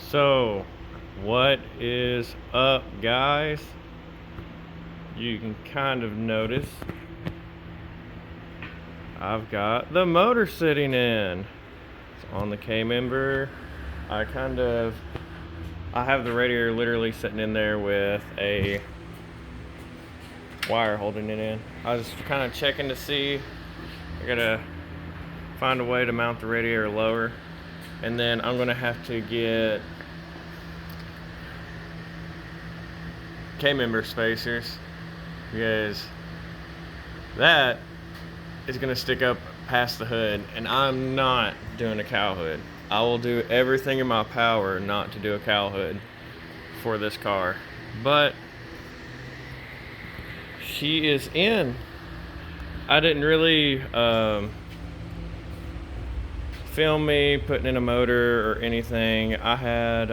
So, what is up, guys? You can kind of notice I've got the motor sitting in. It's on the K-member. I have the radiator literally sitting in there with a wire holding it in. I was just kind of checking to see. I gotta find a way to mount the radiator lower, and then I'm gonna have to get K-member spacers because that is gonna stick up past the hood, and I'm not doing a cowl hood. I will do everything in my power not to do a cowl hood for this car, but she is in. I didn't really film me putting in a motor or anything. I had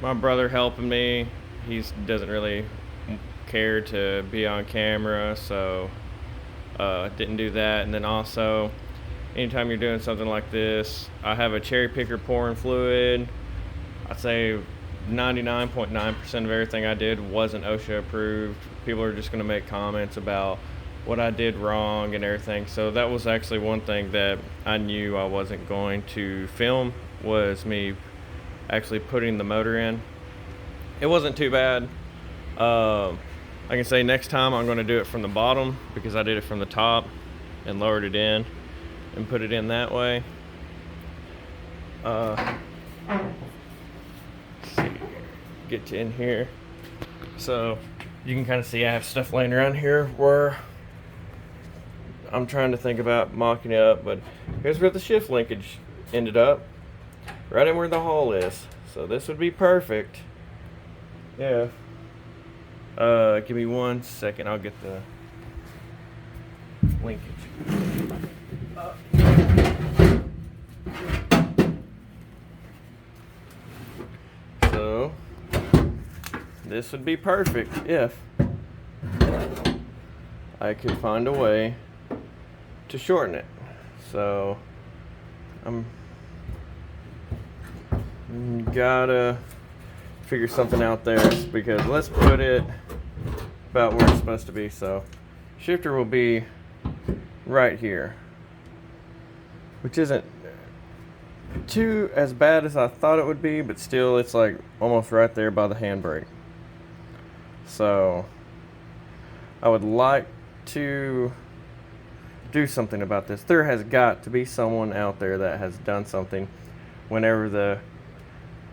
my brother helping me. He doesn't really care to be on camera, so didn't do that. And then also, anytime you're doing something like this, I have a cherry picker pouring fluid. I'd say 99.9% of everything I did wasn't OSHA approved. People are just going to make comments about what I did wrong and everything. So that was actually one thing that I knew I wasn't going to film, was me actually putting the motor in. It wasn't too bad. I can say next time I'm going to do it from the bottom, because I did it from the top and lowered it in and put it in that way. Let's see, get to in here. So you can kind of see I have stuff laying around here where I'm trying to think about mocking it up, but here's where the shift linkage ended up, right in where the hole is. So this would be perfect. Yeah. Give me 1 second. I'll get the linkage. So this would be perfect if I could find a way to shorten it. So I'm gotta figure something out there, because let's put it about where it's supposed to be. So shifter will be right here, which isn't too as bad as I thought it would be, but still it's like almost right there by the handbrake. So I would like to do something about this. There has got to be someone out there that has done something. Whenever the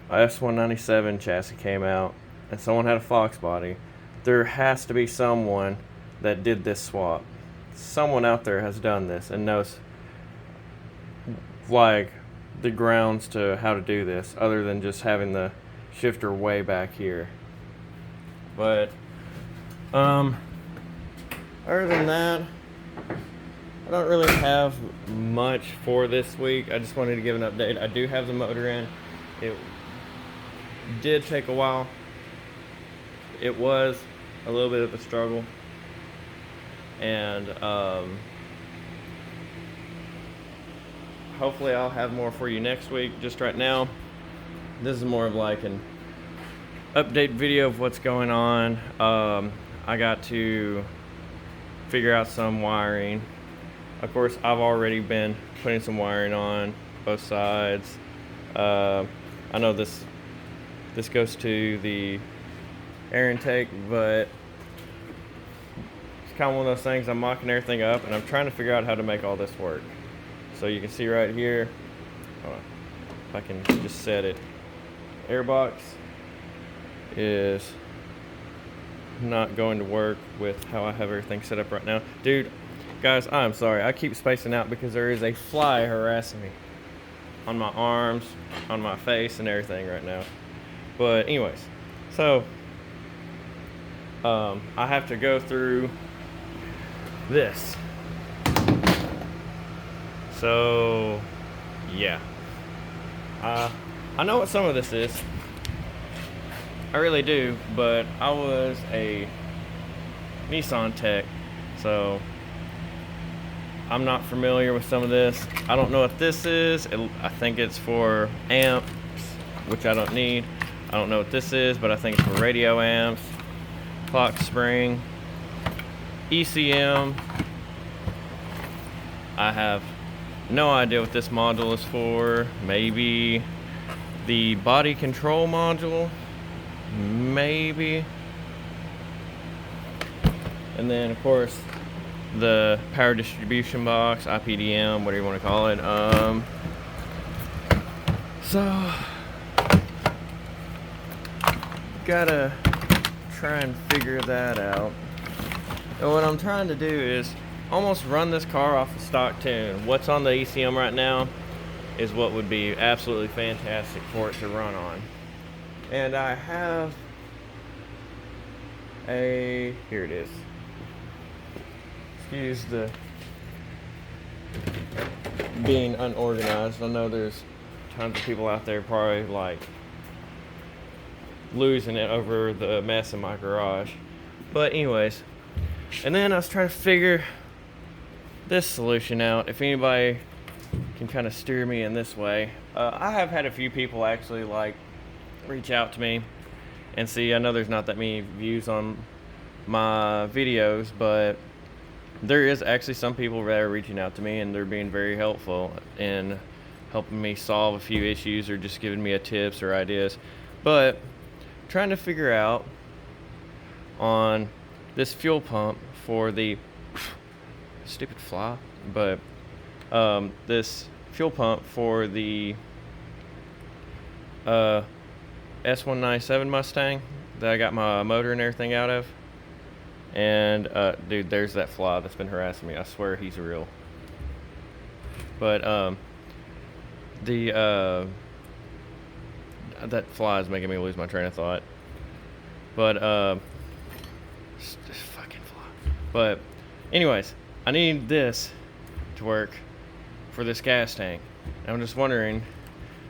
S197 chassis came out and someone had a Fox body, there has to be someone that did this swap. Someone out there has done this and knows like the grounds to how to do this, other than just having the shifter way back here. But other than that, I don't really have much for this week. I just wanted to give an update. I do have the motor in. It did take a while. It was a little bit of a struggle, and hopefully I'll have more for you next week. Just right now, this is more of like an update video of what's going on. I got to figure out some wiring. Of course, I've already been putting some wiring on both sides. I know this goes to the air intake, but it's kind of one of those things. I'm mocking everything up, and I'm trying to figure out how to make all this work. So you can see right here, if I can just set it, airbox is not going to work with how I have everything set up right now. Dude, guys, I'm sorry. I keep spacing out because there is a fly harassing me on my arms, on my face, and everything right now. But anyways, so I have to go through this. So yeah, I know what some of this is. I really do, but I was a Nissan tech, so I'm not familiar with some of this. I don't know what this is. I think it's for amps, which I don't need. I don't know what this is, but I think it's for radio amps, clock spring, ECM. I have no idea what this module is for. Maybe the body control module, maybe. And then of course the power distribution box, IPDM, whatever you want to call it. So gotta try and figure that out. And what I'm trying to do is almost run this car off a stock tune. What's on the ECM right now is what would be absolutely fantastic for it to run on. And I have here it is. Excuse the being unorganized. I know there's tons of people out there probably like losing it over the mess in my garage. But anyways, and then I was trying to figure this solution out. If anybody can kind of steer me in this way. I have had a few people actually like reach out to me and see. I know there's not that many views on my videos, but there is actually some people that are reaching out to me and they're being very helpful in helping me solve a few issues or just giving me a tips or ideas. But trying to figure out on this fuel pump for the stupid fly, but this fuel pump for the S197 Mustang that I got my motor and everything out of. And dude, there's that fly that's been harassing me. I swear he's real. But that fly is making me lose my train of thought. But fucking fly. But anyways, I need this to work for this gas tank. And I'm just wondering,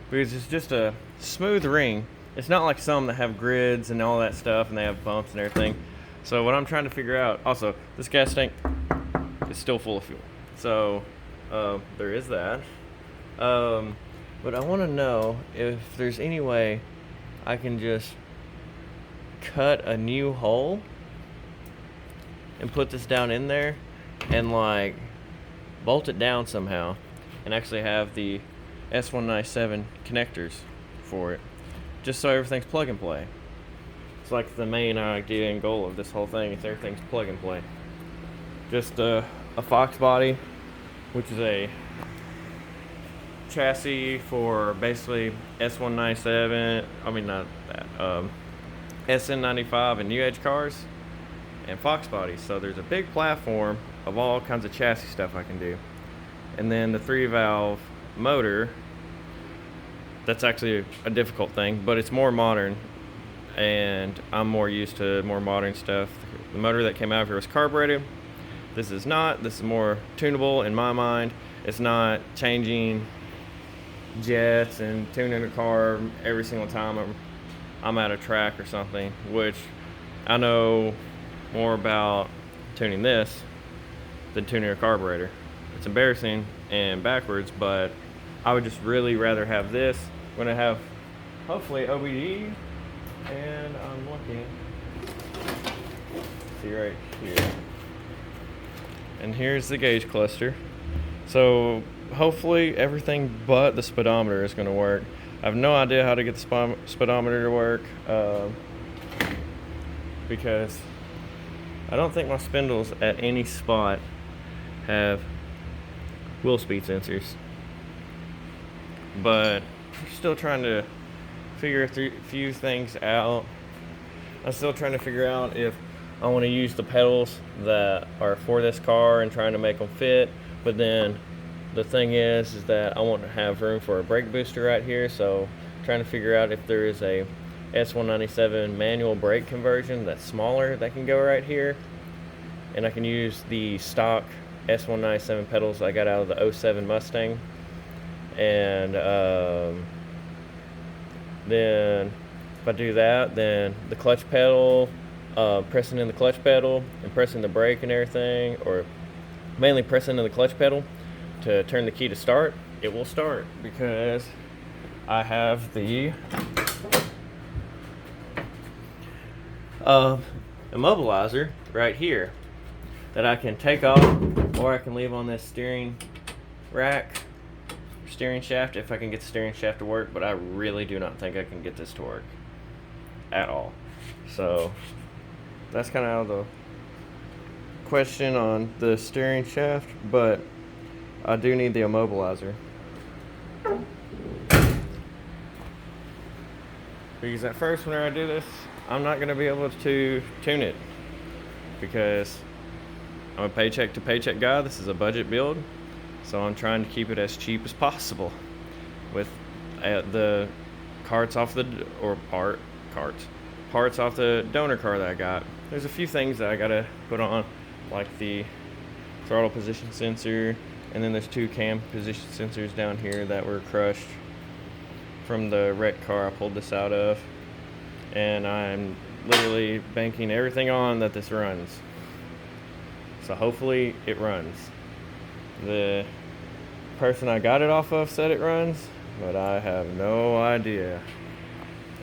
because it's just a smooth ring. It's not like some that have grids and all that stuff and they have bumps and everything. So what I'm trying to figure out, also, this gas tank is still full of fuel. So there is that. But I want to know if there's any way I can just cut a new hole and put this down in there and like bolt it down somehow and actually have the S197 connectors for it, just so everything's plug and play. It's like the main idea and goal of this whole thing is everything's plug and play. Just a Fox body, which is a chassis for basically S197, I mean not that, SN95 and New Edge cars, and Fox bodies. So there's a big platform of all kinds of chassis stuff I can do. And then the 3-valve motor, that's actually a difficult thing, but it's more modern, and I'm more used to more modern stuff. The motor that came out of here was carbureted. This is not. This is more tunable in my mind. It's not changing jets and tuning a car every single time I'm at a track or something, which I know more about tuning this than tuning a carburetor. It's embarrassing and backwards, but I would just really rather have this when I have hopefully OBD, and I'm looking, see right here, and here's the gauge cluster. So hopefully everything but the speedometer is going to work. I have no idea how to get the speedometer to work because I don't think my spindles at any spot have wheel speed sensors. But I'm still trying to figure a few things out. I'm still trying to figure out if I want to use the pedals that are for this car and trying to make them fit. But then the thing is that I want to have room for a brake booster right here. So trying to figure out if there is a S197 manual brake conversion that's smaller that can go right here. And I can use the stock S197 pedals I got out of the 07 Mustang. And then if I do that, then the clutch pedal, pressing in the clutch pedal and pressing the brake and everything, or mainly press into the clutch pedal to turn the key to start, it will start because I have the immobilizer right here that I can take off, or I can leave on this steering rack, steering shaft, if I can get the steering shaft to work, but I really do not think I can get this to work at all. So that's kind of out of the question on the steering shaft, but I do need the immobilizer. Because at first, whenever I do this, I'm not going to be able to tune it because I'm a paycheck to paycheck guy. This is a budget build, so I'm trying to keep it as cheap as possible with the parts off the donor car that I got. There's a few things that I gotta put on, like the throttle position sensor, and then there's 2 cam position sensors down here that were crushed from the wrecked car I pulled this out of, and I'm literally banking everything on that this runs. So hopefully it runs. The person I got it off of said it runs, but I have no idea.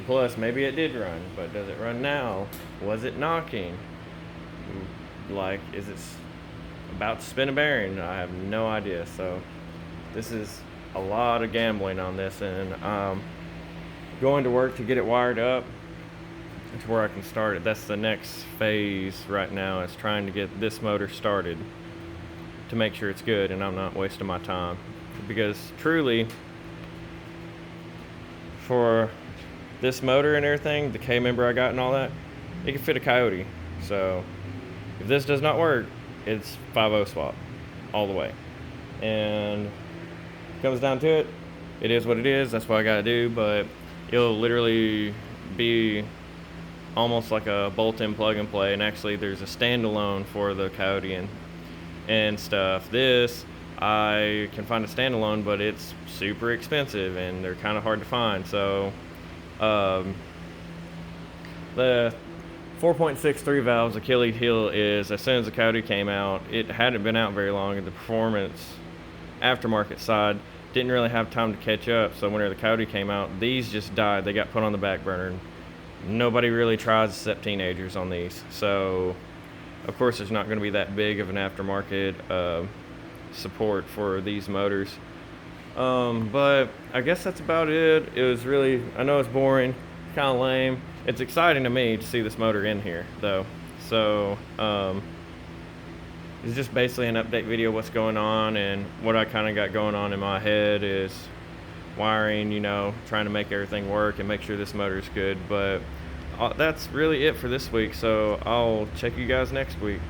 Plus, maybe it did run, but does it run now? Was it knocking? Like, is it about to spin a bearing? I have no idea. So this is a lot of gambling on this, and going to work to get it wired up to where I can start it. That's the next phase right now, is trying to get this motor started to make sure it's good and I'm not wasting my time. Because truly, for this motor and everything, the K-member I got and all that, it can fit a Coyote. So if this does not work, it's 5.0 swap all the way. And comes down to it, it is what it is. That's what I gotta do. But it'll literally be almost like a bolt-in plug-and-play. And actually, there's a standalone for the Coyote and stuff. This, I can find a standalone, but it's super expensive and they're kind of hard to find. So the 4.63 valves Achilles heel is, as soon as the Coyote came out, it hadn't been out very long, and the performance aftermarket side didn't really have time to catch up. So whenever the Coyote came out, these just died. They got put on the back burner. Nobody really tries except teenagers on these. So of course there's not going to be that big of an aftermarket support for these motors. But I guess that's about it. It was really, I know it's boring, kind of lame. It's exciting to me to see this motor in here though. So it's just basically an update video, what's going on, and what I kind of got going on in my head is wiring, trying to make everything work and make sure this motor is good. But that's really it for this week, so I'll check you guys next week.